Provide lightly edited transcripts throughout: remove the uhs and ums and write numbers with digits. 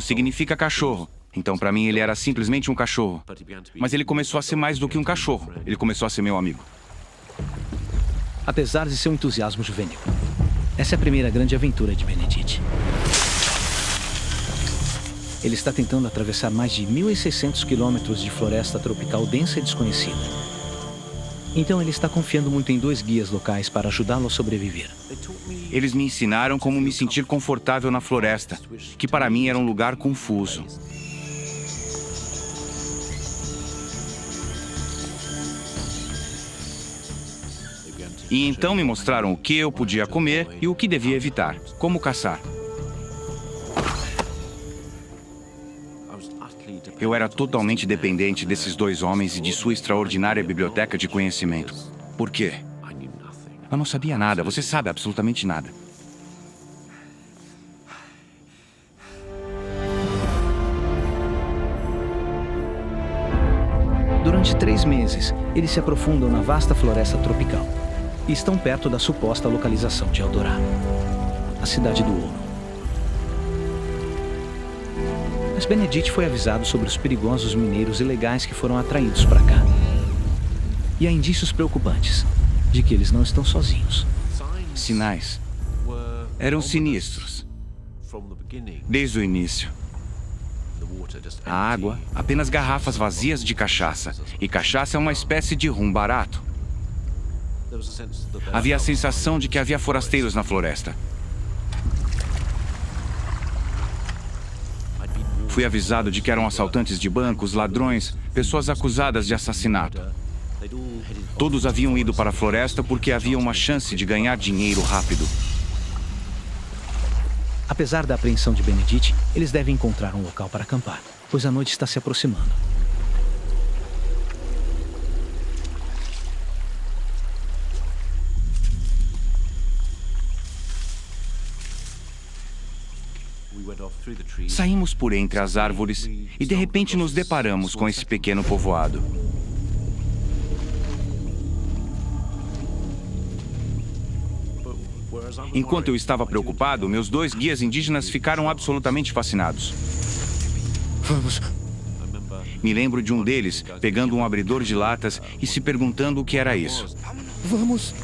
italiano significa cachorro. Então, para mim, ele era simplesmente um cachorro. Mas ele começou a ser mais do que um cachorro. Ele começou a ser meu amigo. Apesar de seu entusiasmo juvenil, essa é a primeira grande aventura de Benedict. Ele está tentando atravessar mais de 1.600 quilômetros de floresta tropical densa e desconhecida. Então ele está confiando muito em 2 guias locais para ajudá-lo a sobreviver. Eles me ensinaram como me sentir confortável na floresta, que para mim era um lugar confuso. E então me mostraram o que eu podia comer e o que devia evitar, como caçar. Eu era totalmente dependente desses 2 homens e de sua extraordinária biblioteca de conhecimento. Por quê? Eu não sabia nada, você sabe absolutamente nada. Durante 3 meses, eles se aprofundam na vasta floresta tropical e estão perto da suposta localização de Eldorado, a Cidade do Ouro. Mas Benedict foi avisado sobre os perigosos mineiros ilegais que foram atraídos para cá. E há indícios preocupantes de que eles não estão sozinhos. Sinais eram sinistros. Desde o início. A água, apenas garrafas vazias de cachaça. E cachaça é uma espécie de rum barato. Havia a sensação de que havia forasteiros na floresta. Fui avisado de que eram assaltantes de bancos, ladrões, pessoas acusadas de assassinato. Todos haviam ido para a floresta porque havia uma chance de ganhar dinheiro rápido. Apesar da apreensão de Benedict, eles devem encontrar um local para acampar, pois a noite está se aproximando. Saímos por entre as árvores e de repente nos deparamos com esse pequeno povoado. Enquanto eu estava preocupado, meus 2 guias indígenas ficaram absolutamente fascinados. Vamos. Me lembro de um deles pegando um abridor de latas e se perguntando o que era isso. Vamos.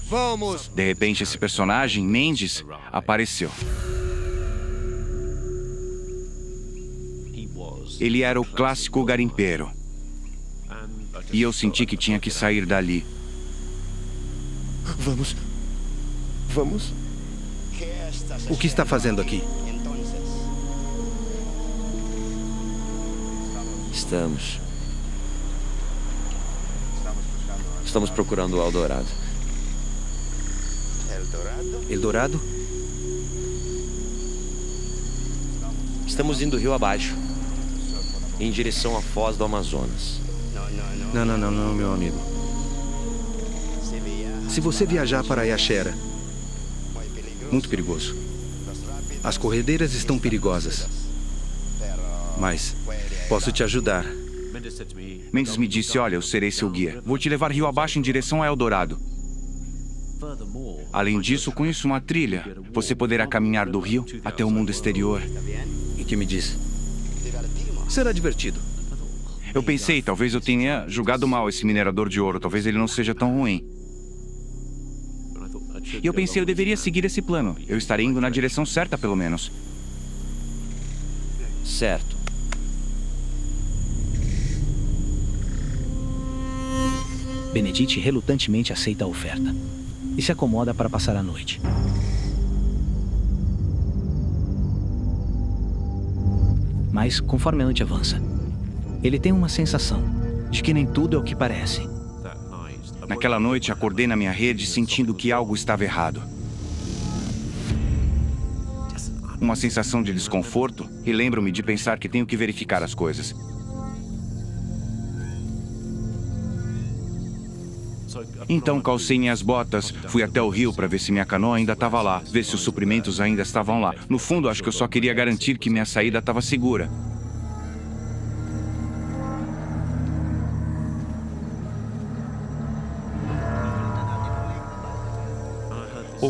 Vamos. De repente, esse personagem, Mendes, apareceu. Ele era o clássico garimpeiro. E eu senti que tinha que sair dali. Vamos. Vamos. O que está fazendo aqui? Estamos procurando o Eldorado. Eldorado? Estamos indo rio abaixo, em direção à foz do Amazonas. Não, meu amigo. Se você viajar para Yaxera, muito perigoso. As corredeiras estão perigosas. Mas posso te ajudar. Mendes me disse, olha, eu serei seu guia. Vou te levar rio abaixo em direção a Eldorado. Além disso, conheço uma trilha. Você poderá caminhar do rio até o mundo exterior. E que me diz? Será divertido. Eu pensei, talvez eu tenha julgado mal esse minerador de ouro. Talvez ele não seja tão ruim. E eu pensei, eu deveria seguir esse plano. Eu estarei indo na direção certa, pelo menos. Certo. Benedict relutantemente aceita a oferta e se acomoda para passar a noite. Mas, conforme a noite avança, ele tem uma sensação de que nem tudo é o que parece. Naquela noite, acordei na minha rede sentindo que algo estava errado. Uma sensação de desconforto e lembro-me de pensar que tenho que verificar as coisas. Então calcei minhas botas, fui até o rio para ver se minha canoa ainda estava lá, ver se os suprimentos ainda estavam lá. No fundo, acho que eu só queria garantir que minha saída estava segura.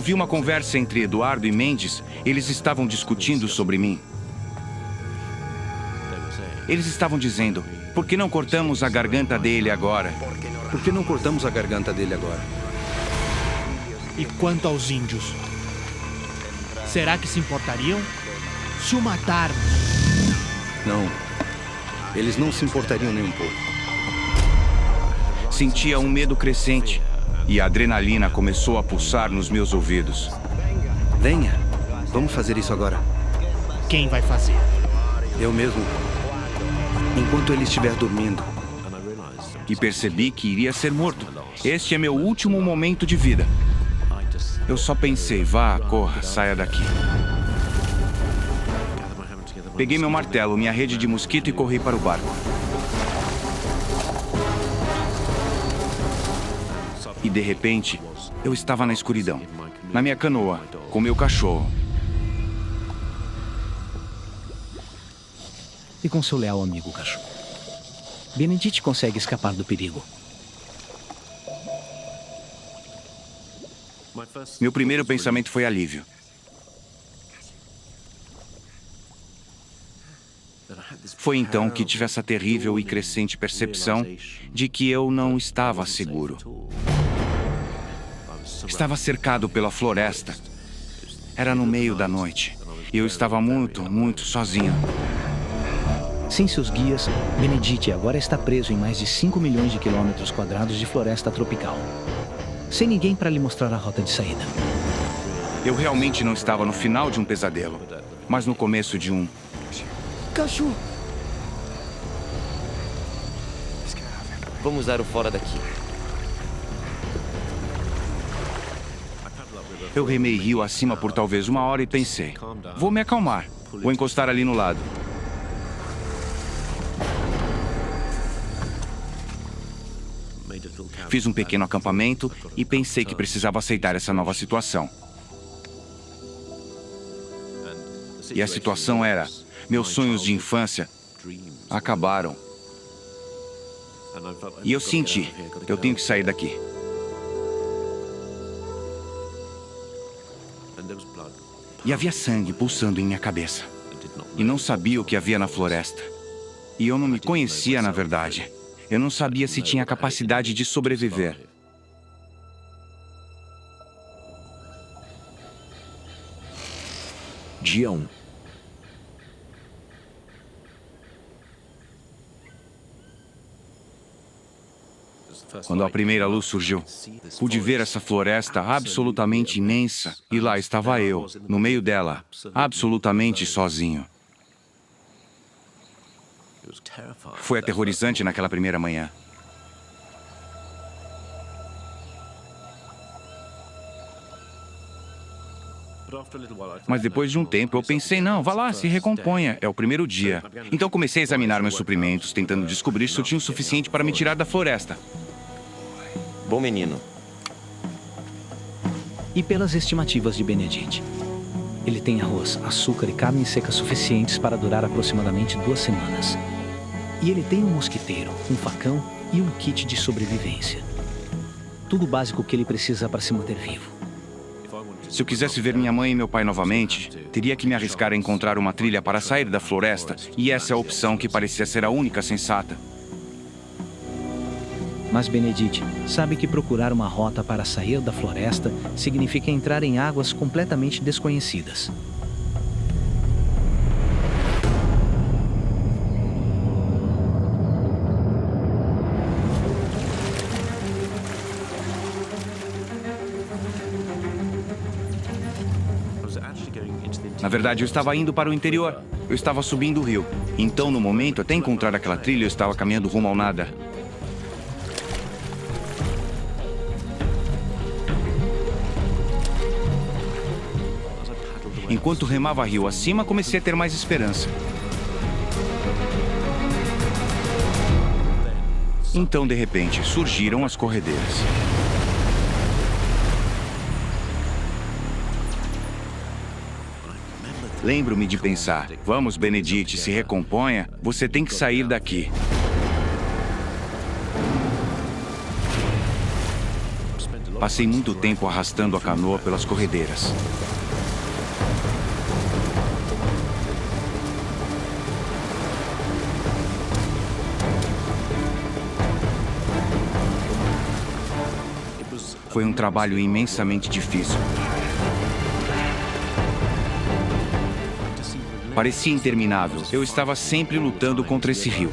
Ouvi uma conversa entre Eduardo e Mendes. Eles estavam discutindo sobre mim. Eles estavam dizendo, por que não cortamos a garganta dele agora? Por que não cortamos a garganta dele agora? E quanto aos índios? Será que se importariam? Se o matarmos? Não. Eles não se importariam nem um pouco. Sentia um medo crescente e a adrenalina começou a pulsar nos meus ouvidos. Venha. Vamos fazer isso agora. Quem vai fazer? Eu mesmo. Enquanto ele estiver dormindo. E percebi que iria ser morto. Este é meu último momento de vida. Eu só pensei, vá, corra, saia daqui. Peguei meu martelo, minha rede de mosquito e corri para o barco. E de repente, eu estava na escuridão, na minha canoa, com meu cachorro. E com seu leal amigo cachorro. Benedict consegue escapar do perigo. Meu primeiro pensamento foi alívio. Foi então que tive essa terrível e crescente percepção de que eu não estava seguro. Estava cercado pela floresta. Era no meio da noite. E eu estava muito sozinho. Sem seus guias, Benedict agora está preso em mais de 5 milhões de quilômetros quadrados de floresta tropical. Sem ninguém para lhe mostrar a rota de saída. Eu realmente não estava no final de um pesadelo, mas no começo de um. Cachorro! Vamos dar o fora daqui. Eu remei rio acima por talvez 1 hora e pensei, vou me acalmar, vou encostar ali no lado. Fiz um pequeno acampamento e pensei que precisava aceitar essa nova situação. E a situação era, meus sonhos de infância acabaram. E eu senti, eu tenho que sair daqui. E havia sangue pulsando em minha cabeça. E não sabia o que havia na floresta. E eu não me conhecia, na verdade. Eu não sabia se tinha a capacidade de sobreviver. Dia 1. Quando a primeira luz surgiu, pude ver essa floresta absolutamente imensa. E lá estava eu, no meio dela, absolutamente sozinho. Foi aterrorizante naquela primeira manhã. Mas depois de um tempo eu pensei, não, vá lá, se recomponha, é o primeiro dia. Então comecei a examinar meus suprimentos, tentando descobrir se eu tinha o suficiente para me tirar da floresta. Bom menino. E pelas estimativas de Benedict, ele tem arroz, açúcar e carne seca suficientes para durar aproximadamente 2 semanas. E ele tem um mosquiteiro, um facão e um kit de sobrevivência. Tudo básico que ele precisa para se manter vivo. Se eu quisesse ver minha mãe e meu pai novamente, teria que me arriscar a encontrar uma trilha para sair da floresta, e essa é a opção que parecia ser a única sensata. Mas Benedict sabe que procurar uma rota para sair da floresta significa entrar em águas completamente desconhecidas. Na verdade, eu estava indo para o interior. Eu estava subindo o rio. Então, no momento, até encontrar aquela trilha, eu estava caminhando rumo ao nada. Enquanto remava rio acima, comecei a ter mais esperança. Então, de repente, surgiram as corredeiras. Lembro-me de pensar, vamos, Benedict, se recomponha, você tem que sair Passei muito tempo arrastando a canoa pelas corredeiras. Foi um trabalho imensamente difícil. Parecia interminável. Eu estava sempre lutando contra esse rio.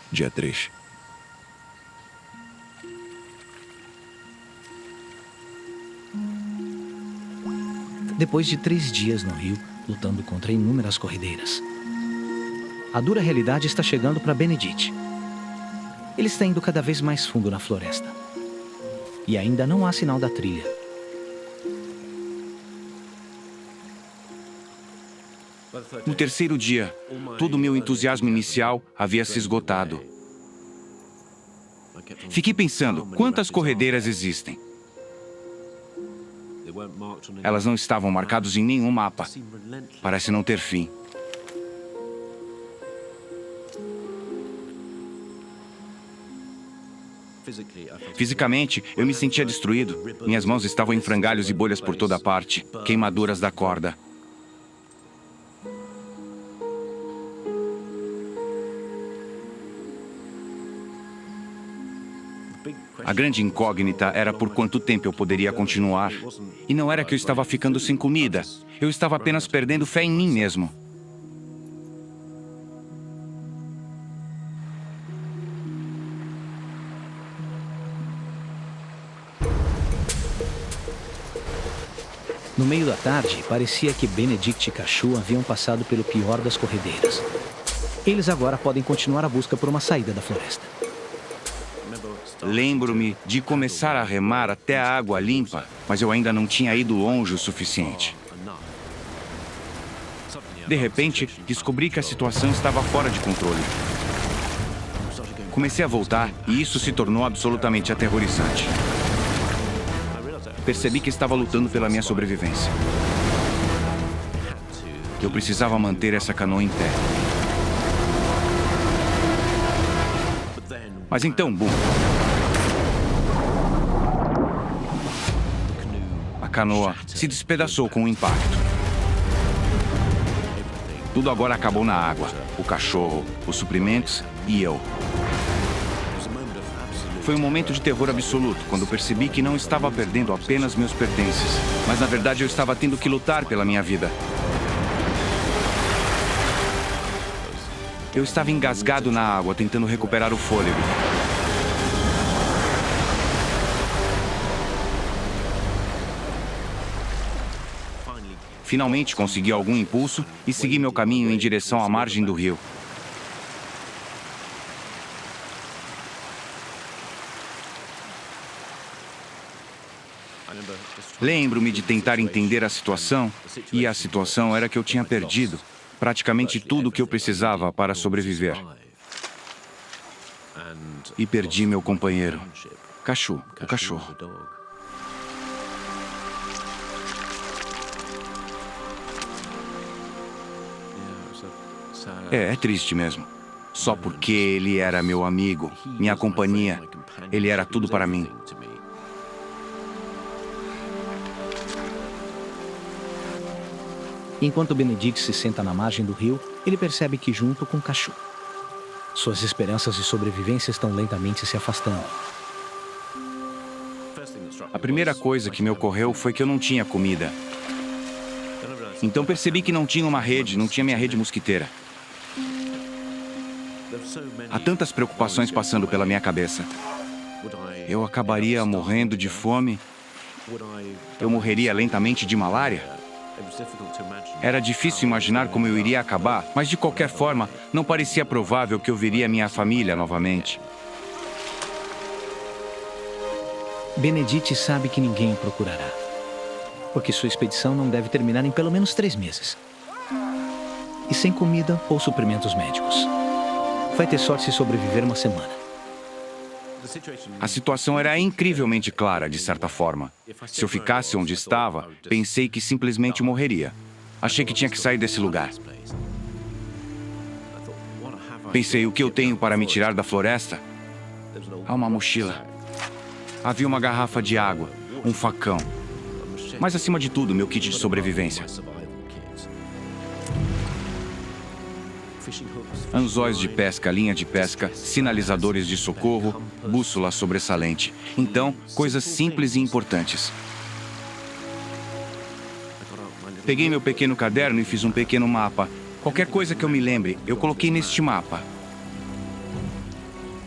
Dia 3. Depois de 3 dias no rio, lutando contra inúmeras corredeiras, a dura realidade está chegando para Benedict. Ele está indo cada vez mais fundo na floresta. E ainda não há sinal da trilha. No terceiro dia, todo o meu entusiasmo inicial havia se esgotado. Fiquei pensando, quantas corredeiras existem? Elas não estavam marcadas em nenhum mapa. Parece não ter fim. Fisicamente, eu me sentia destruído. Minhas mãos estavam em frangalhos e bolhas por toda parte, queimaduras da corda. A grande incógnita era por quanto tempo eu poderia continuar. E não era que eu estava ficando sem comida. Eu estava apenas perdendo fé em mim mesmo. No meio da tarde, parecia que Benedict e Kashu haviam passado pelo pior das corredeiras. Eles agora podem continuar a busca por uma saída da floresta. Lembro-me de começar a remar até a água limpa, mas eu ainda não tinha ido longe o suficiente. De repente, descobri que a situação estava fora de controle. Comecei a voltar e isso se tornou absolutamente aterrorizante. Percebi que estava lutando pela minha sobrevivência. Eu precisava manter essa canoa em pé. Mas então, bum! A canoa se despedaçou com o impacto. Tudo agora acabou na água. O cachorro, os suprimentos e eu. Foi um momento de terror absoluto, quando percebi que não estava perdendo apenas meus pertences, mas na verdade eu estava tendo que lutar pela minha vida. Eu estava engasgado na água, tentando recuperar o fôlego. Finalmente consegui algum impulso e segui meu caminho em direção à margem do rio. Lembro-me de tentar entender a situação, e a situação era que eu tinha perdido praticamente tudo o que eu precisava para sobreviver. E perdi meu companheiro, Kashu, o cachorro. É triste mesmo. Só porque ele era meu amigo, minha companhia, ele era tudo para mim. Enquanto Benedict se senta na margem do rio, ele percebe que junto com Kashu, suas esperanças de sobrevivência estão lentamente se afastando. A primeira coisa que me ocorreu foi que eu não tinha comida. Então percebi que não tinha uma rede, não tinha minha rede mosquiteira. Há tantas preocupações passando pela minha cabeça. Eu acabaria morrendo de fome? Eu morreria lentamente de malária? Era difícil imaginar como eu iria acabar, mas de qualquer forma, não parecia provável que eu veria minha família novamente. Benedict sabe que ninguém o procurará, porque sua expedição não deve terminar em pelo menos 3 meses. E sem comida ou suprimentos médicos. vai ter sorte se sobreviver uma semana. A situação era incrivelmente clara, de certa forma. Se eu ficasse onde estava, pensei que simplesmente morreria. Achei que tinha que sair desse lugar. Pensei, o que eu tenho para me tirar da floresta? Há uma mochila. Havia uma garrafa de água, um facão. Mas acima de tudo, meu kit de sobrevivência. Anzóis de pesca, linha de pesca, sinalizadores de socorro, bússola sobressalente. Então, coisas simples e importantes. Peguei meu pequeno caderno e fiz um pequeno mapa. Qualquer coisa que eu me lembre, eu coloquei neste mapa.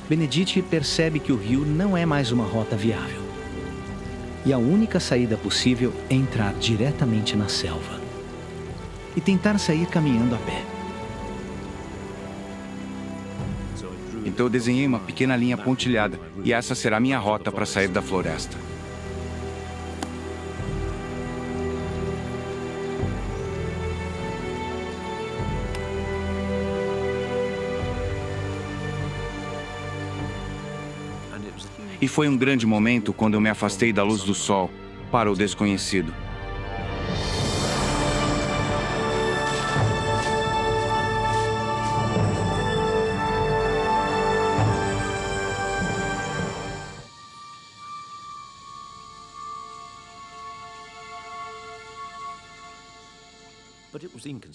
Benedict percebe que o rio não é mais uma rota viável. E a única saída possível é entrar diretamente na selva e tentar sair caminhando a pé. Então eu desenhei uma pequena linha pontilhada, e essa será a minha rota para sair da floresta. E foi um grande momento quando eu me afastei da luz do sol para o desconhecido.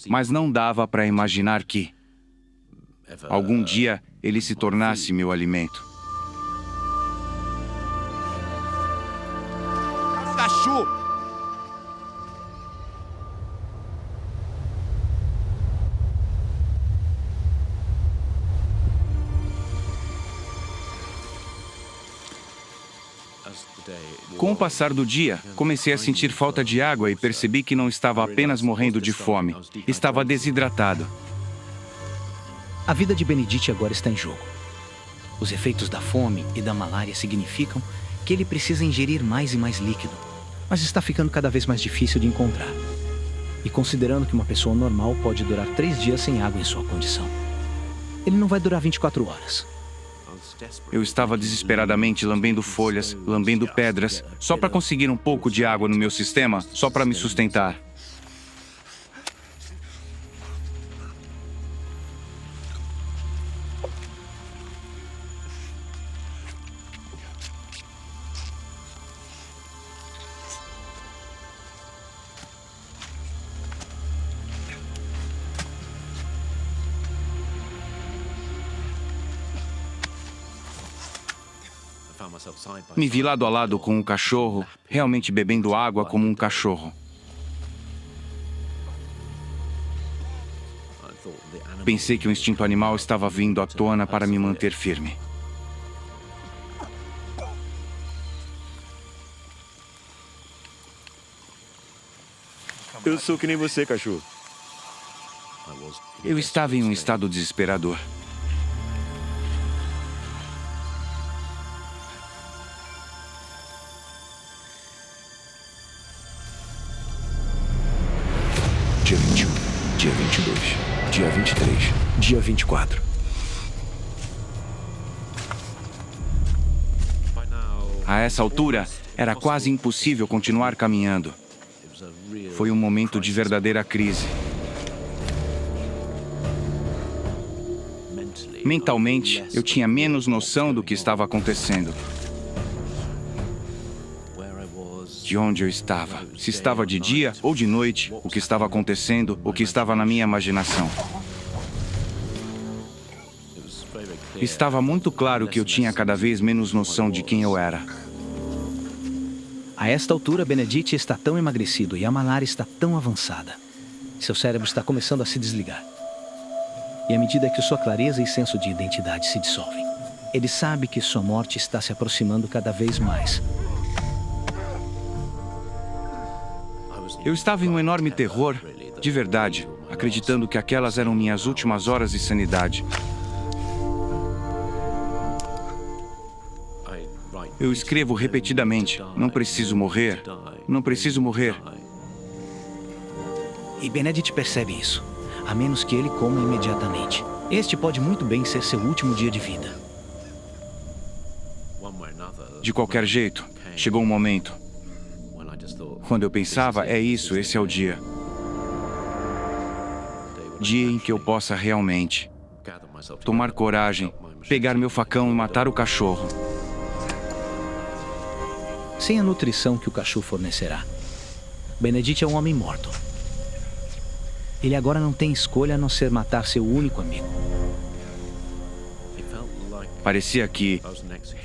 Mas não dava para imaginar que, algum dia, ele se tornasse meu alimento. Cachu! Com o passar do dia, comecei a sentir falta de água e percebi que não estava apenas morrendo de fome, estava desidratado. A vida de Benedict agora está em jogo. Os efeitos da fome e da malária significam que ele precisa ingerir mais e mais líquido, mas está ficando cada vez mais difícil de encontrar. E considerando que uma pessoa normal pode durar 3 dias sem água em sua condição, ele não vai durar 24 horas. Eu estava desesperadamente lambendo folhas, lambendo pedras, só para conseguir um pouco de água no meu sistema, só para me sustentar. Me vi lado a lado com um cachorro, realmente bebendo água como um cachorro. Pensei que o instinto animal estava vindo à tona para me manter firme. Eu sou que nem você, cachorro. Eu estava em um estado desesperador. Dia 21, dia 22, dia 23, dia 24. A essa altura, era quase impossível continuar caminhando. Foi um momento de verdadeira crise. Mentalmente, eu tinha menos noção do que estava acontecendo. De onde eu estava, se estava de dia ou de noite, o que estava acontecendo, o que estava na minha imaginação. Estava muito claro que eu tinha cada vez menos noção de quem eu era. A esta altura, Benedict está tão emagrecido e a malária está tão avançada. Seu cérebro está começando a se desligar. E à medida que sua clareza e senso de identidade se dissolvem, ele sabe que sua morte está se aproximando cada vez mais. Eu estava em um enorme terror, de verdade, acreditando que aquelas eram minhas últimas horas de sanidade. Eu escrevo repetidamente, não preciso morrer, não preciso morrer. E Benedict percebe isso, a menos que ele coma imediatamente. Este pode muito bem ser seu último dia de vida. De qualquer jeito, chegou um momento quando eu pensava, é isso, esse é o dia. Dia em que eu possa realmente tomar coragem, pegar meu facão e matar o cachorro. Sem a nutrição que o cachorro fornecerá, Benedict é um homem morto. Ele agora não tem escolha a não ser matar seu único amigo. Parecia que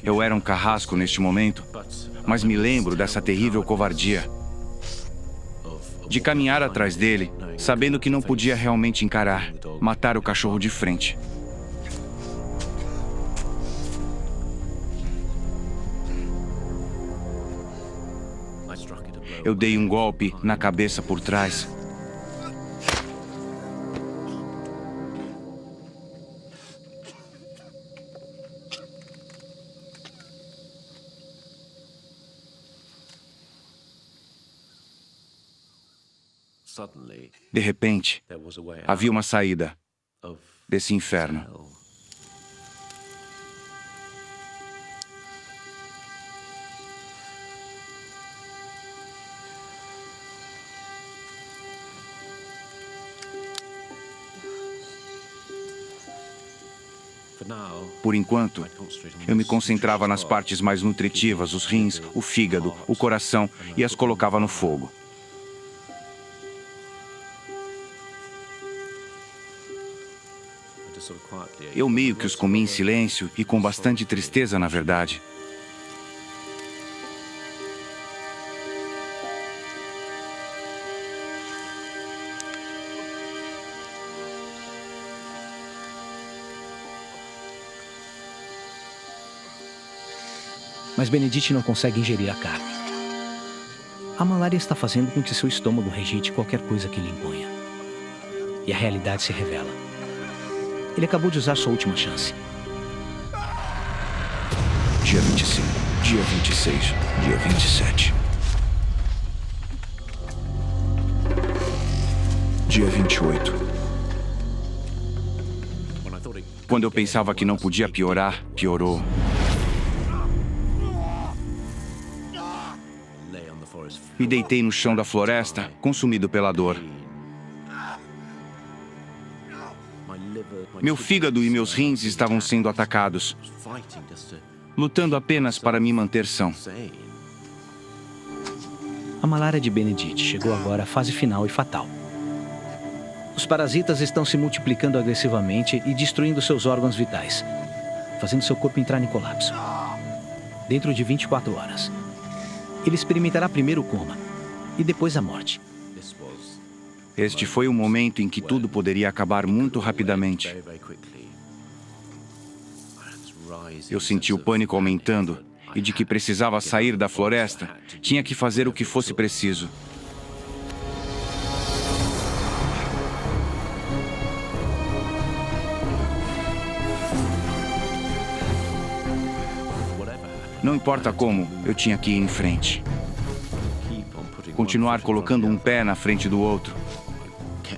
eu era um carrasco neste momento, mas me lembro dessa terrível covardia de caminhar atrás dele, sabendo que não podia realmente encarar, matar o cachorro de frente. Eu dei um golpe na cabeça por trás. De repente, havia uma saída desse inferno. Por enquanto, eu me concentrava nas partes mais nutritivas, os rins, o fígado, o coração, e as colocava no fogo. Eu meio que os comi em silêncio e com bastante tristeza, na verdade. Mas Benedict não consegue ingerir a carne. A malária está fazendo com que seu estômago rejeite qualquer coisa que lhe imponha. E a realidade se revela. Ele acabou de usar sua última chance. Dia 25, dia 26, dia 27. Dia 28. Quando eu pensava que não podia piorar, piorou. Me deitei no chão da floresta, consumido pela dor. Meu fígado e meus rins estavam sendo atacados, lutando apenas para me manter são. A malária de Benedict chegou agora à fase final e fatal. Os parasitas estão se multiplicando agressivamente e destruindo seus órgãos vitais, fazendo seu corpo entrar em colapso. Dentro de 24 horas, ele experimentará primeiro o coma e depois a morte. Este foi o momento em que tudo poderia acabar muito rapidamente. Eu senti o pânico aumentando e de que precisava sair da floresta, tinha que fazer o que fosse preciso. Não importa como, eu tinha que ir em frente. Continuar colocando um pé na frente do outro.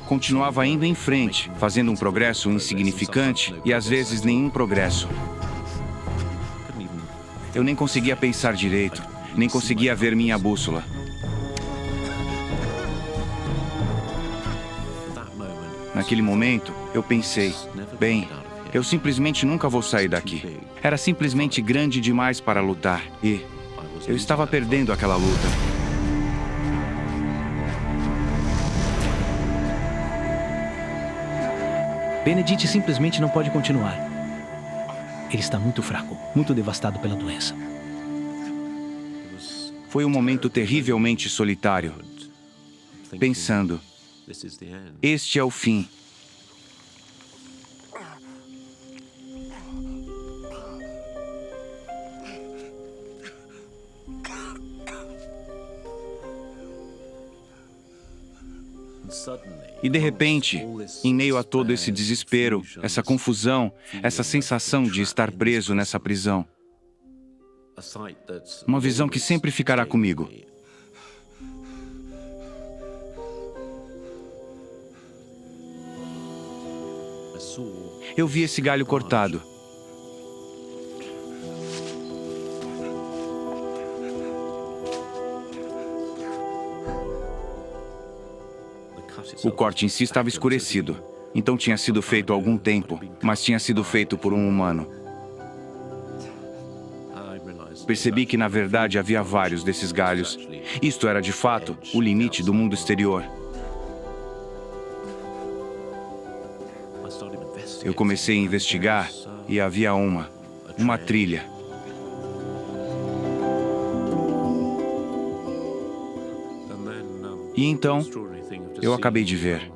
Continuava indo em frente, fazendo um progresso insignificante e às vezes nenhum progresso. Eu nem conseguia pensar direito, nem conseguia ver minha bússola. Naquele momento, eu pensei, bem, eu simplesmente nunca vou sair daqui. Era simplesmente grande demais para lutar e eu estava perdendo aquela luta. Benedict simplesmente não pode continuar. Ele está muito fraco, muito devastado pela doença. Foi um momento terrivelmente solitário, pensando, este é o fim. E de repente, em meio a todo esse desespero, essa confusão, essa sensação de estar preso nessa prisão, uma visão que sempre ficará comigo. Eu vi esse galho cortado. O corte em si estava escurecido. Então tinha sido feito há algum tempo, mas tinha sido feito por um humano. Percebi que, na verdade, havia vários desses galhos. Isto era, de fato, o limite do mundo exterior. Eu comecei a investigar e havia uma trilha. E então, eu acabei de ver.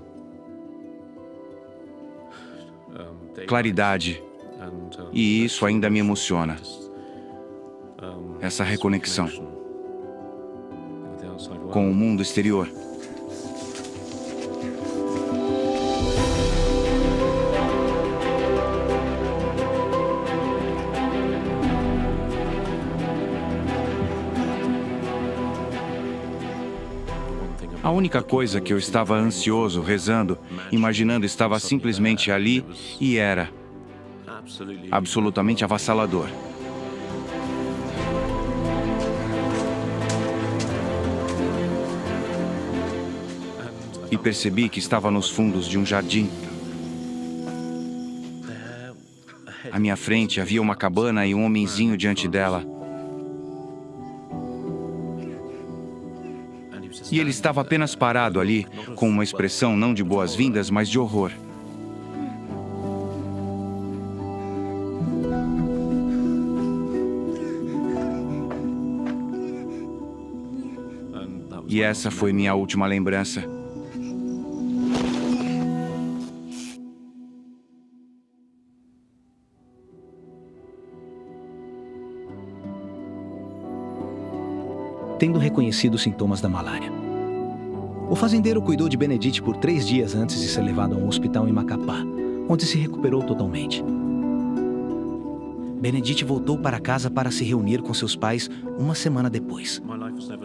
Claridade. E isso ainda me emociona. Essa reconexão com o mundo exterior. A única coisa que eu estava ansioso, rezando, imaginando estava simplesmente ali e era absolutamente avassalador. E percebi que estava nos fundos de um jardim. À minha frente havia uma cabana e um homenzinho diante dela. E ele estava apenas parado ali, com uma expressão não de boas-vindas, mas de horror. E essa foi minha última lembrança. Tendo reconhecido os sintomas da malária. O fazendeiro cuidou de Benedict por 3 dias antes de ser levado a um hospital em Macapá, onde se recuperou totalmente. Benedict voltou para casa para se reunir com seus pais uma semana depois.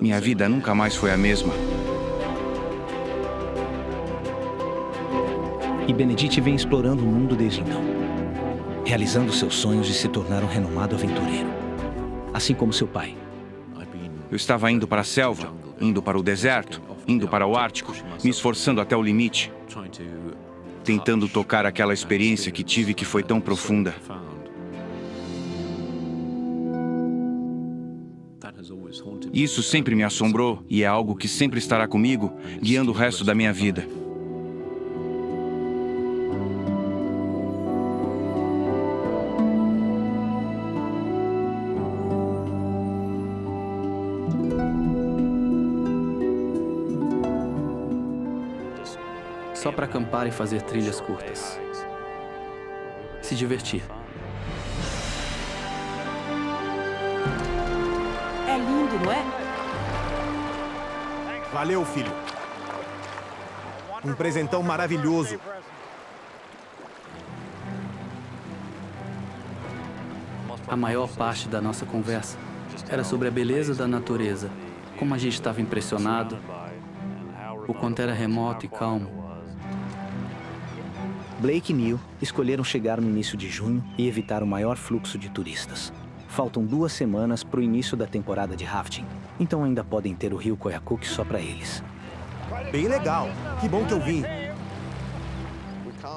Minha vida nunca mais foi a mesma. E Benedict vem explorando o mundo desde então, realizando seus sonhos de se tornar um renomado aventureiro, assim como seu pai. Eu estava indo para a selva, indo para o deserto, indo para o Ártico, me esforçando até o limite, tentando tocar aquela experiência que tive que foi tão profunda. Isso sempre me assombrou e é algo que sempre estará comigo, guiando o resto da minha vida. Só para acampar e fazer trilhas curtas. Se divertir. É lindo, não é? Valeu, filho. Um presentão maravilhoso. A maior parte da nossa conversa era sobre a beleza da natureza, como a gente estava impressionado, o quanto era remoto e calmo. Blake e Neil escolheram chegar no início de junho e evitar o maior fluxo de turistas. Faltam 2 semanas para o início da temporada de rafting, então ainda podem ter o rio Koyakuk só para eles. Bem legal. Que bom que eu vim.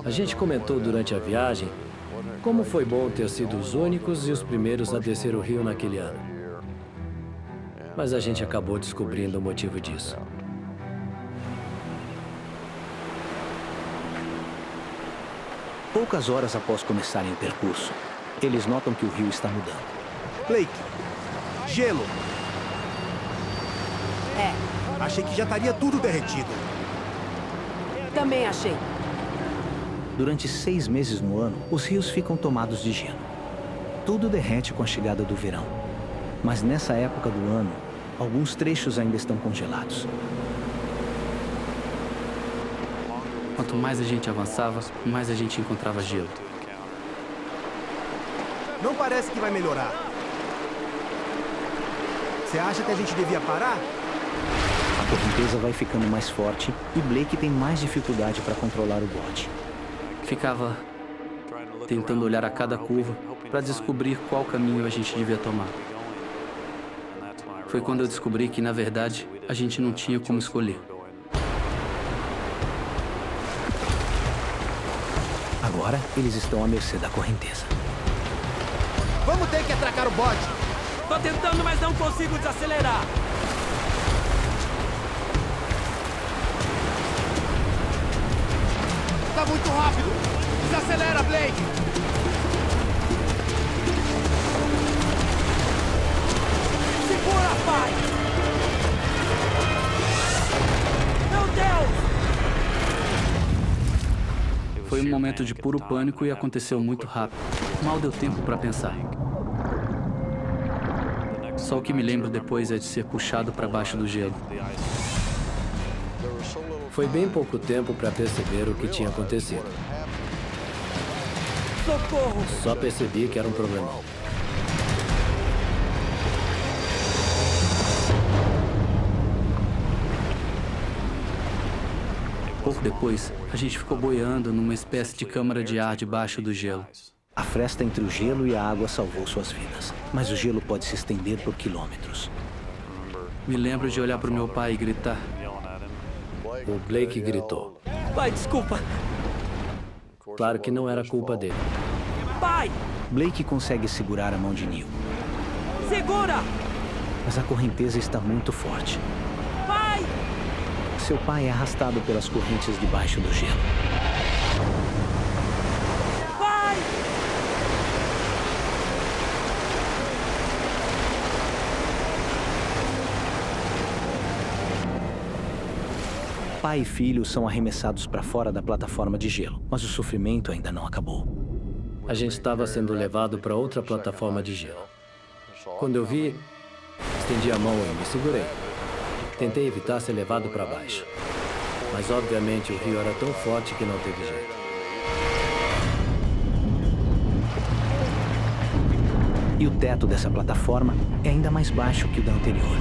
A gente comentou durante a viagem como foi bom ter sido os únicos e os primeiros a descer o rio naquele ano. Mas a gente acabou descobrindo o motivo disso. Poucas horas após começarem o percurso, eles notam que o rio está mudando. Blake, gelo. É, Achei que já estaria tudo derretido. também achei. Durante 6 meses no ano, os rios ficam tomados de gelo. Tudo derrete com a chegada do verão. Mas nessa época do ano, alguns trechos ainda estão congelados. Quanto mais a gente avançava, mais a gente encontrava gelo. Não parece que vai melhorar. Você acha que a gente devia parar? A correnteza vai ficando mais forte e Blake tem mais dificuldade para controlar o bote. Ficava tentando olhar a cada curva para descobrir qual caminho a gente devia tomar. Foi quando eu descobri que, na verdade, a gente não tinha como escolher. Agora, eles estão à mercê da correnteza. Vamos ter que atracar o bote. Tô tentando, mas não consigo desacelerar. Tá muito rápido. Desacelera, Blake. Segura, pai! Meu Deus! Foi um momento de puro pânico e aconteceu muito rápido. Mal deu tempo para pensar. Só o que me lembro depois é de ser puxado para baixo do gelo. Foi bem pouco tempo para perceber o que tinha acontecido. Socorro! Só percebi que era um problemão. Pouco depois, a gente ficou boiando numa espécie de câmara de ar debaixo do gelo. A fresta entre o gelo e a água salvou suas vidas, mas o gelo pode se estender por quilômetros. Me lembro de olhar para o meu pai e gritar: O Blake gritou. Pai, desculpa! Claro que não era culpa dele. Pai! Blake consegue segurar a mão de Neil, Segura! mas a correnteza está muito forte. Pai! Seu pai é arrastado pelas correntes debaixo do gelo. Pai! Pai e filho são arremessados para fora da plataforma de gelo, mas o sofrimento ainda não acabou. A gente estava sendo levado para outra plataforma de gelo. Quando eu vi, estendi a mão e me segurei. Tentei evitar ser levado para baixo. Mas, obviamente, o rio era tão forte que não teve jeito. E o teto dessa plataforma é ainda mais baixo que o da anterior.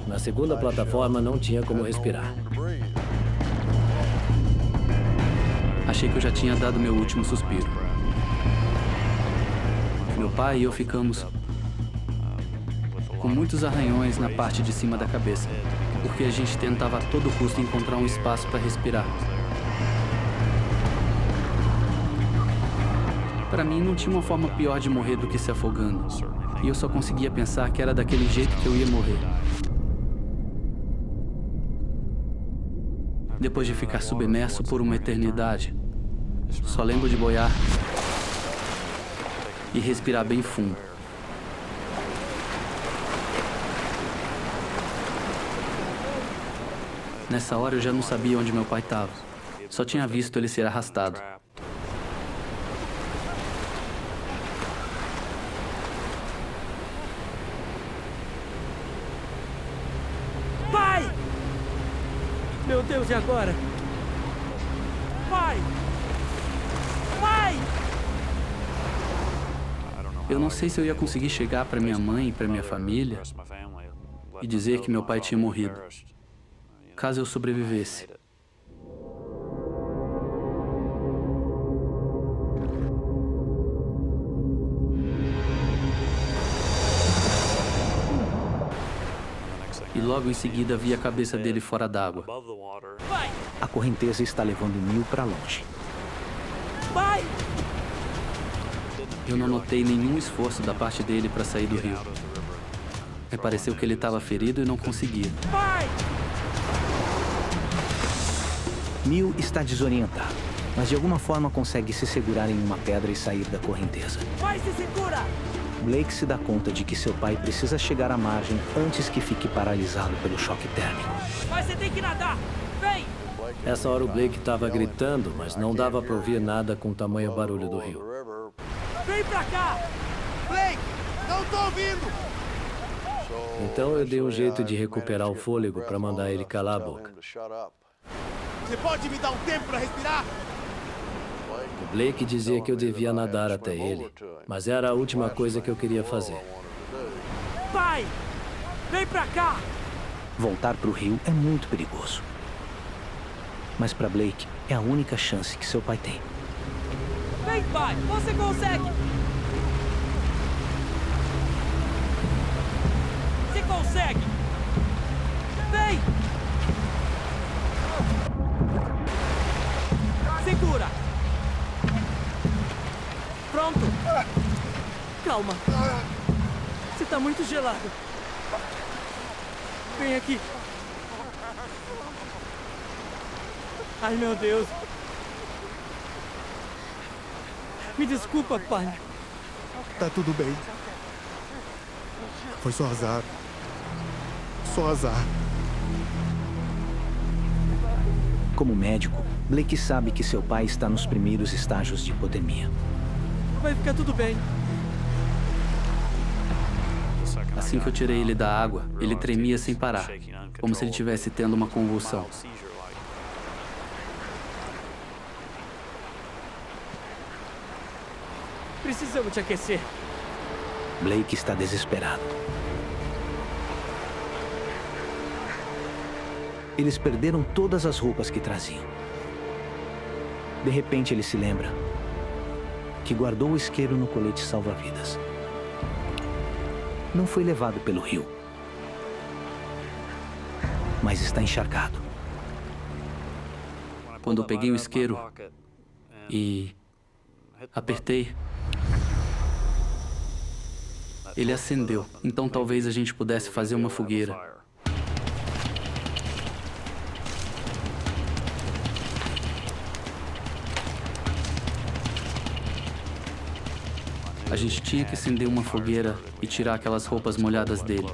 Na segunda plataforma não tinha como respirar. Achei que eu já tinha dado meu último suspiro. Meu pai e eu ficamos com muitos arranhões na parte de cima da cabeça, porque a gente tentava a todo custo encontrar um espaço para respirar. Para mim, não tinha uma forma pior de morrer do que se afogando. E eu só conseguia pensar que era daquele jeito que eu ia morrer. Depois de ficar submerso por uma eternidade, só lembro de boiar e respirar bem fundo. Nessa hora eu já não sabia onde meu pai estava. Só tinha visto ele ser arrastado. Pai! Meu Deus, e agora? Pai! Pai! Eu não sei se eu ia conseguir chegar para minha mãe e para minha família e dizer que meu pai tinha morrido, caso eu sobrevivesse. E logo em seguida vi a cabeça dele fora d'água. Pai! A correnteza está levando Neil para longe. Pai! Eu não notei nenhum esforço da parte dele para sair do rio. Me pareceu que ele estava ferido e não conseguia. Pai! Neil está desorientado, mas de alguma forma consegue se segurar em uma pedra e sair da correnteza. Pai, se segura! Blake se dá conta de que seu pai precisa chegar à margem antes que fique paralisado pelo choque térmico. Pai, você tem que nadar! Vem! Essa hora o Blake estava gritando, mas não dava para ouvir nada com o tamanho barulho do rio. Vem pra cá! Blake, não tô ouvindo! Então eu dei um jeito de recuperar o fôlego para mandar ele calar a boca. Você pode me dar um tempo pra respirar? O Blake dizia que eu devia nadar até ele, mas era a última coisa que eu queria fazer. Pai! Vem pra cá! Voltar para o rio é muito perigoso. Mas para Blake é a única chance que seu pai tem. Vem, pai! Você consegue! Você consegue! Vem! Segura! Pronto! Calma! Você tá muito gelado! Vem aqui! Ai, meu Deus! Me desculpa, pai! Tá tudo bem. Foi só azar. Só azar. Como médico, Blake sabe que seu pai está nos primeiros estágios de hipotermia. Vai ficar tudo bem. Assim que eu tirei ele da água, ele tremia sem parar, como se ele estivesse tendo uma convulsão. Precisamos te aquecer. Blake está desesperado. Eles perderam todas as roupas que traziam. De repente ele se lembra que guardou o isqueiro no colete salva-vidas. Não foi levado pelo rio, mas está encharcado. Quando eu peguei o isqueiro e apertei, ele acendeu. Então talvez a gente pudesse fazer uma fogueira. A gente tinha que acender uma fogueira e tirar aquelas roupas molhadas dele.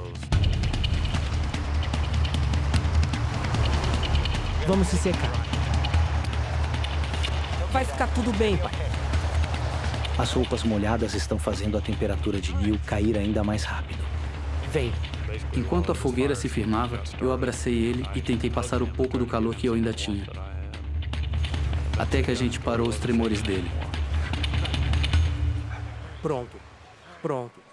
Vamos se secar. Vai ficar tudo bem, pai. As roupas molhadas estão fazendo a temperatura de Neil cair ainda mais rápido. Vem. Enquanto a fogueira se firmava, eu abracei ele e tentei passar o pouco do calor que eu ainda tinha. Até que a gente parou os tremores dele. Pronto. Pronto.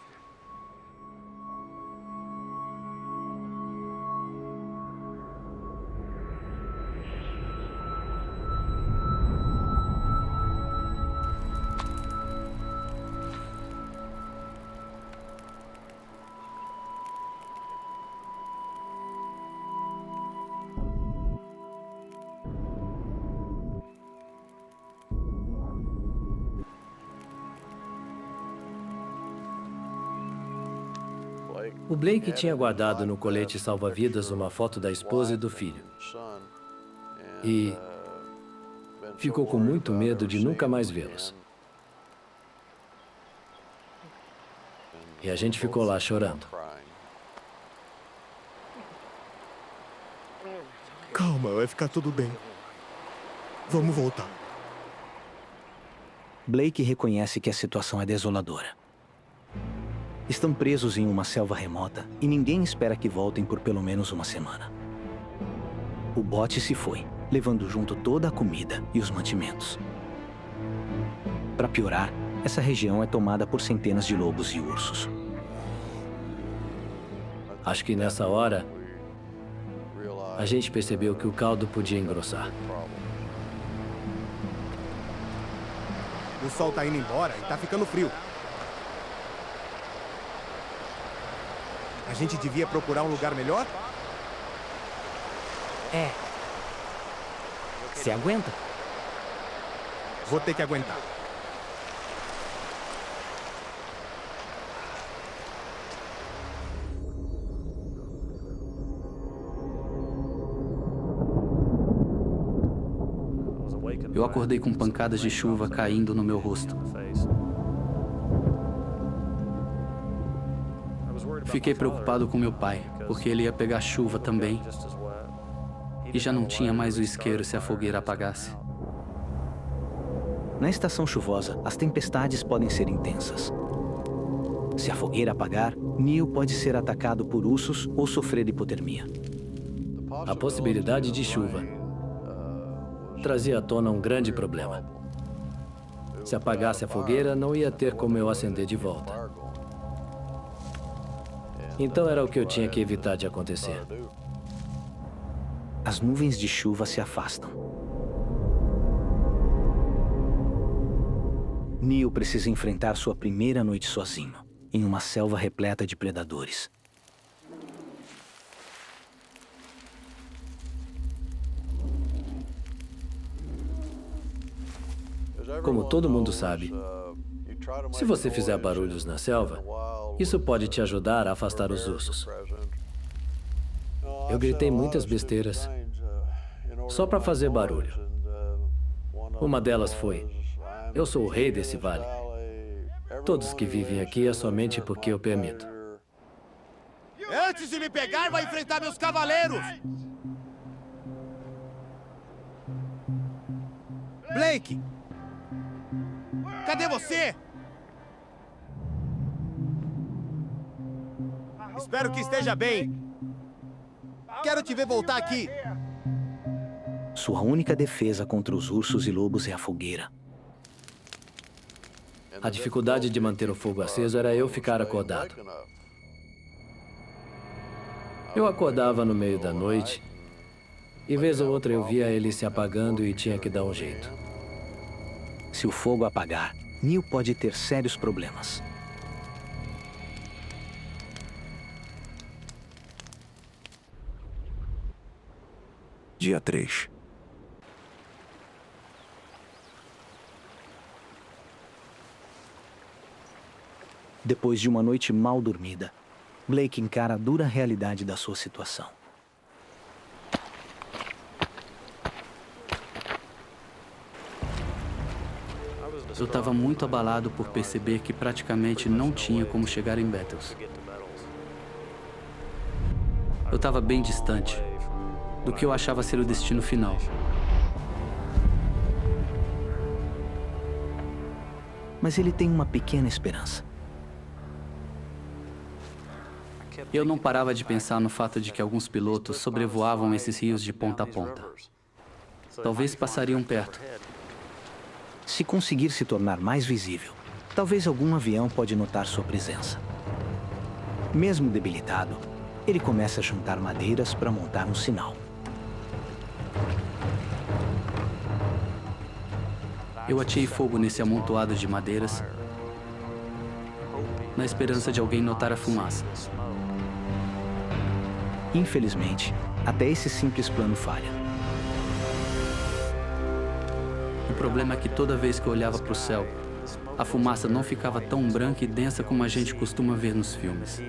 O Blake tinha guardado no colete salva-vidas uma foto da esposa e do filho. E ficou com muito medo de nunca mais vê-los. E a gente ficou lá chorando. Calma, vai ficar tudo bem. Vamos voltar. Blake reconhece que a situação é desoladora. Estão presos em uma selva remota e ninguém espera que voltem por pelo menos uma semana. O bote se foi, levando junto toda a comida e os mantimentos. Para piorar, essa região é tomada por centenas de lobos e ursos. Acho que nessa hora, a gente percebeu que o caldo podia engrossar. O sol tá indo embora e tá ficando frio. A gente devia procurar um lugar melhor? É. Você aguenta? Vou ter que aguentar. Eu acordei com pancadas de chuva caindo no meu rosto. Fiquei preocupado com meu pai, porque ele ia pegar chuva também. E já não tinha mais o isqueiro se a fogueira apagasse. Na estação chuvosa, as tempestades podem ser intensas. Se a fogueira apagar, Neil pode ser atacado por ursos ou sofrer hipotermia. A possibilidade de chuva trazia à tona um grande problema. Se apagasse a fogueira, não ia ter como eu acender de volta. Então era o que eu tinha que evitar de acontecer. As nuvens de chuva se afastam. Neil precisa enfrentar sua primeira noite sozinho, em uma selva repleta de predadores. Como todo mundo sabe, se você fizer barulhos na selva, isso pode te ajudar a afastar os ursos. Eu gritei muitas besteiras só para fazer barulho. Uma delas foi: eu sou o rei desse vale. Todos que vivem aqui é somente porque eu permito. Antes de me pegar, vai enfrentar meus cavaleiros! Blake! Cadê você? Espero que esteja bem. Quero te ver voltar aqui. Sua única defesa contra os ursos e lobos é a fogueira. A dificuldade de manter o fogo aceso era eu ficar acordado. Eu acordava no meio da noite e vez ou outra eu via ele se apagando e tinha que dar um jeito. Se o fogo apagar, Neil pode ter sérios problemas. Dia 3. Depois de uma noite mal dormida, Blake encara a dura realidade da sua situação. Eu estava muito abalado por perceber que praticamente não tinha como chegar em Battles. Eu estava bem distante do que eu achava ser o destino final. Mas ele tem uma pequena esperança. Eu não parava de pensar no fato de que alguns pilotos sobrevoavam esses rios de ponta a ponta. Talvez passariam perto. Se conseguir se tornar mais visível, talvez algum avião pode notar sua presença. Mesmo debilitado, ele começa a juntar madeiras para montar um sinal. Eu ateei fogo nesse amontoado de madeiras, na esperança de alguém notar a fumaça. Infelizmente, até esse simples plano falha. O problema é que toda vez que eu olhava para o céu, a fumaça não ficava tão branca e densa como a gente costuma ver nos filmes.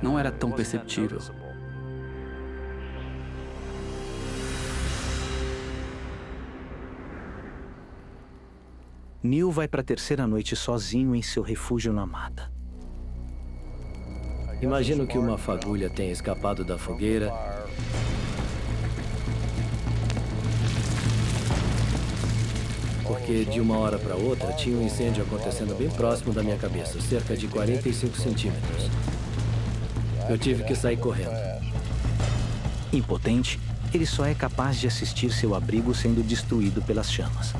Não era tão perceptível. Neil vai para a terceira noite sozinho em seu refúgio na mata. Imagino que uma fagulha tenha escapado da fogueira porque de uma hora para outra tinha um incêndio acontecendo bem próximo da minha cabeça, cerca de 45 centímetros. Eu tive que sair correndo. Impotente, ele só é capaz de assistir seu abrigo sendo destruído pelas chamas.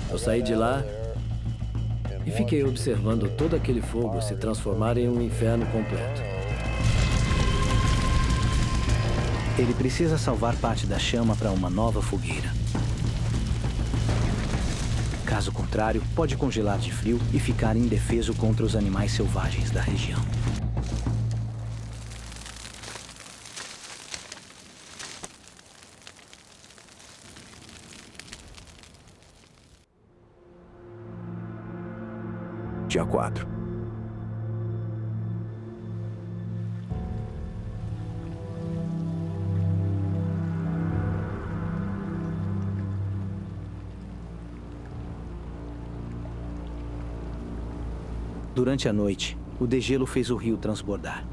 Eu saí de lá e fiquei observando todo aquele fogo se transformar em um inferno completo. Ele precisa salvar parte da chama para uma nova fogueira. Caso contrário, pode congelar de frio e ficar indefeso contra os animais selvagens da região. Dia 4. Durante a noite, o degelo fez o rio transbordar.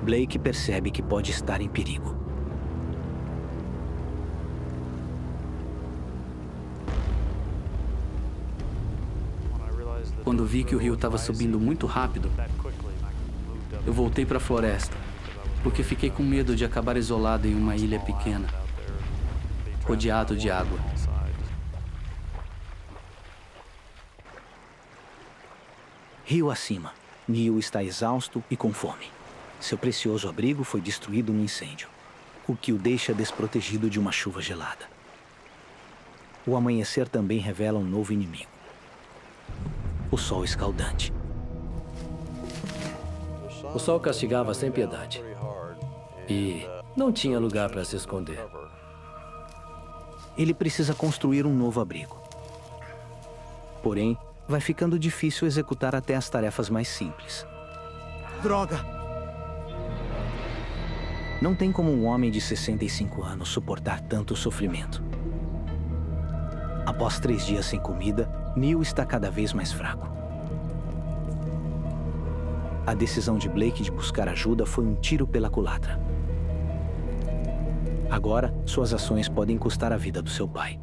Blake percebe que pode estar em perigo. Quando vi que o rio estava subindo muito rápido, eu voltei para a floresta, porque fiquei com medo de acabar isolado em uma ilha pequena, rodeado de água. Rio acima, Neil está exausto e com fome. seu precioso abrigo foi destruído no incêndio, o que o deixa desprotegido de uma chuva gelada. O amanhecer também revela um novo inimigo: o sol escaldante. O sol castigava sem piedade. E não tinha lugar para se esconder. Ele precisa construir um novo abrigo. Porém, vai ficando difícil executar até as tarefas mais simples. Droga! Não tem como um homem de 65 anos suportar tanto sofrimento. Após 3 dias sem comida, Neil está cada vez mais fraco. A decisão de Blake de buscar ajuda foi um tiro pela culatra. Agora, suas ações podem custar a vida do seu pai.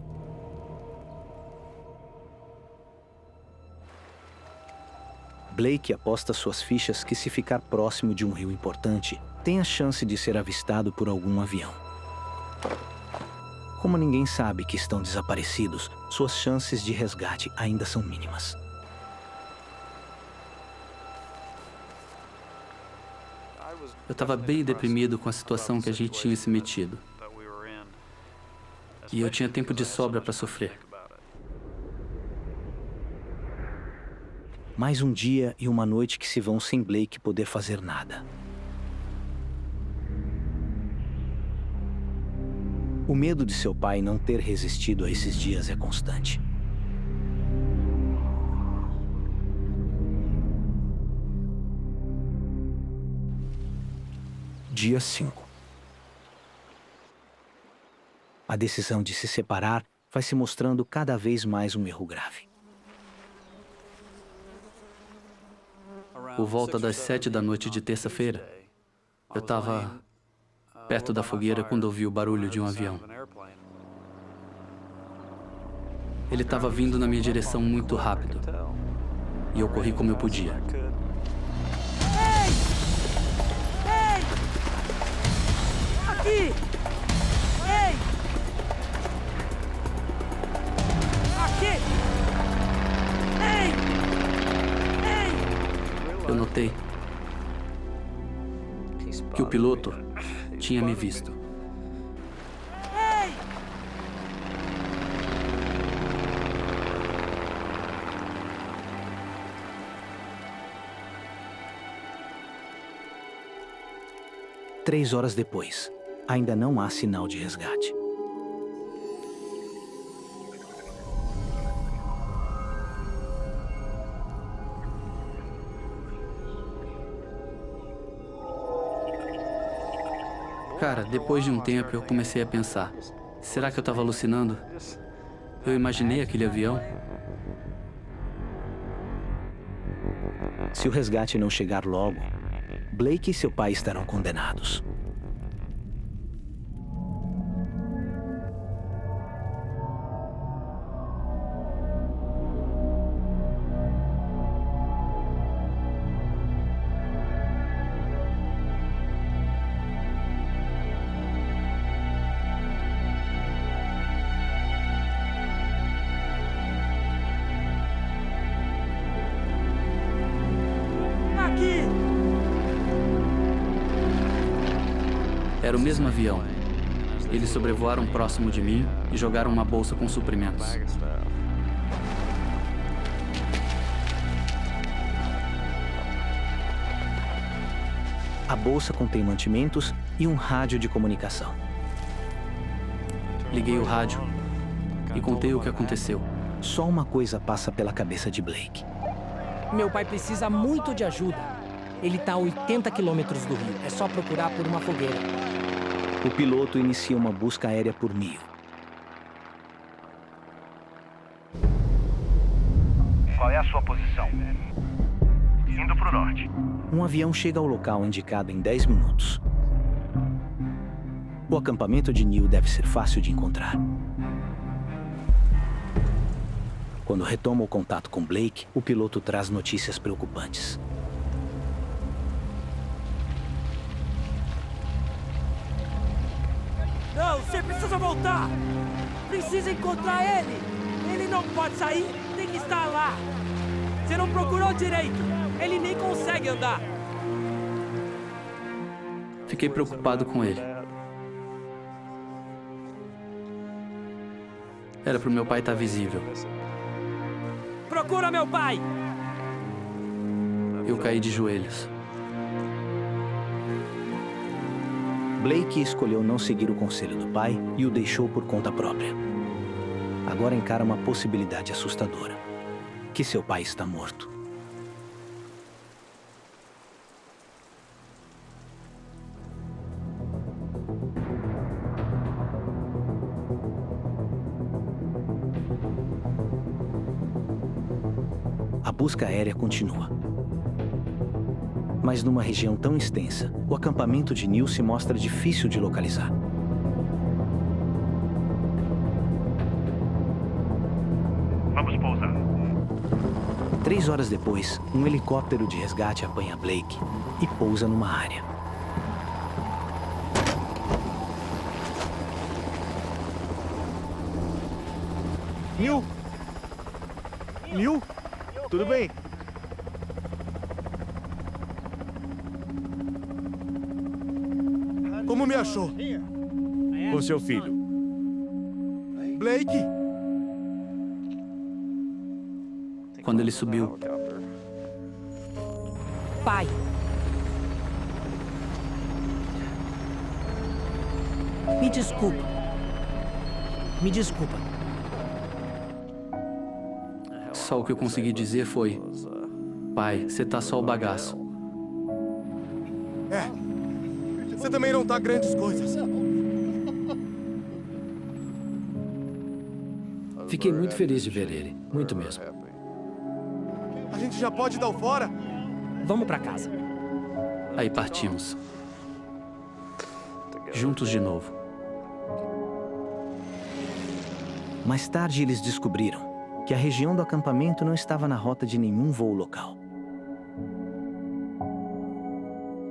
Blake aposta suas fichas que, se ficar próximo de um rio importante, tem a chance de ser avistado por algum avião. Como ninguém sabe que estão desaparecidos, suas chances de resgate ainda são mínimas. Eu estava bem deprimido com a situação que a gente tinha se metido. E eu tinha tempo de sobra para sofrer. Mais um dia e uma noite que se vão sem Blake poder fazer nada. O medo de seu pai não ter resistido a esses dias é constante. Dia 5. A decisão de se separar vai se mostrando cada vez mais um erro grave. Por volta das 7 da noite de terça-feira, eu estava perto da fogueira quando ouvi o barulho de um avião. Ele estava vindo na minha direção muito rápido. E eu corri como eu podia. Ei! Ei! Aqui! Ei! Aqui! Ei! Ei! Eu notei que o piloto tinha me visto. Ei! Três horas depois, ainda não há sinal de resgate. Cara, depois de um tempo eu comecei a pensar, será que eu estava alucinando? Eu imaginei aquele avião? Se o resgate não chegar logo, Blake e seu pai estarão condenados. Era o mesmo avião. Eles sobrevoaram próximo de mim e jogaram uma bolsa com suprimentos. A bolsa contém mantimentos e um rádio de comunicação. Liguei o rádio e contei o que aconteceu. Só uma coisa passa pela cabeça de Blake. Meu pai precisa muito de ajuda. Ele está a 80 quilômetros do rio. É só procurar por uma fogueira. O piloto inicia uma busca aérea por Neil. Qual é a sua posição? Indo para o norte. Um avião chega ao local indicado em 10 minutos. O acampamento de Neil deve ser fácil de encontrar. Quando retoma o contato com Blake, o piloto traz notícias preocupantes. Não, você precisa voltar! Precisa encontrar ele! Ele não pode sair, tem que estar lá! Você não procurou direito! Ele nem consegue andar! Fiquei preocupado com ele. Era pro meu pai estar visível. Procura meu pai! Eu caí de joelhos. Blake escolheu não seguir o conselho do pai e o deixou por conta própria. Agora encara uma possibilidade assustadora: que seu pai está morto. A busca aérea continua. Mas numa região tão extensa, o acampamento de Neil se mostra difícil de localizar. Vamos pousar. 3 horas depois, um helicóptero de resgate apanha Blake e pousa numa área. Neil? Neil? Tudo bem? Como me achou? Com seu filho. Blake? Quando ele subiu, Pai! Me desculpa. Me desculpa. só o que eu consegui dizer foi: pai, você tá só o bagaço. Você também não tá grandes coisas. Fiquei muito feliz de ver ele. Muito mesmo. A gente já pode dar o fora? Vamos pra casa. Aí partimos. Juntos de novo. Mais tarde, eles descobriram que a região do acampamento não estava na rota de nenhum voo local.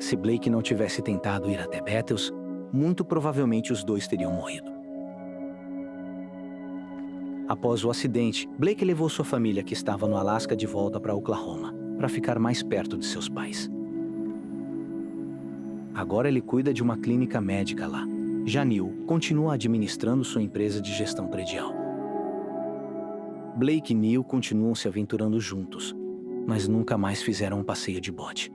Se Blake não tivesse tentado ir até Battles, muito provavelmente os dois teriam morrido. Após o acidente, Blake levou sua família, que estava no Alasca, de volta para Oklahoma, para ficar mais perto de seus pais. Agora ele cuida de uma clínica médica lá. Já Neil continua administrando sua empresa de gestão predial. Blake e Neil continuam se aventurando juntos, mas nunca mais fizeram um passeio de bote.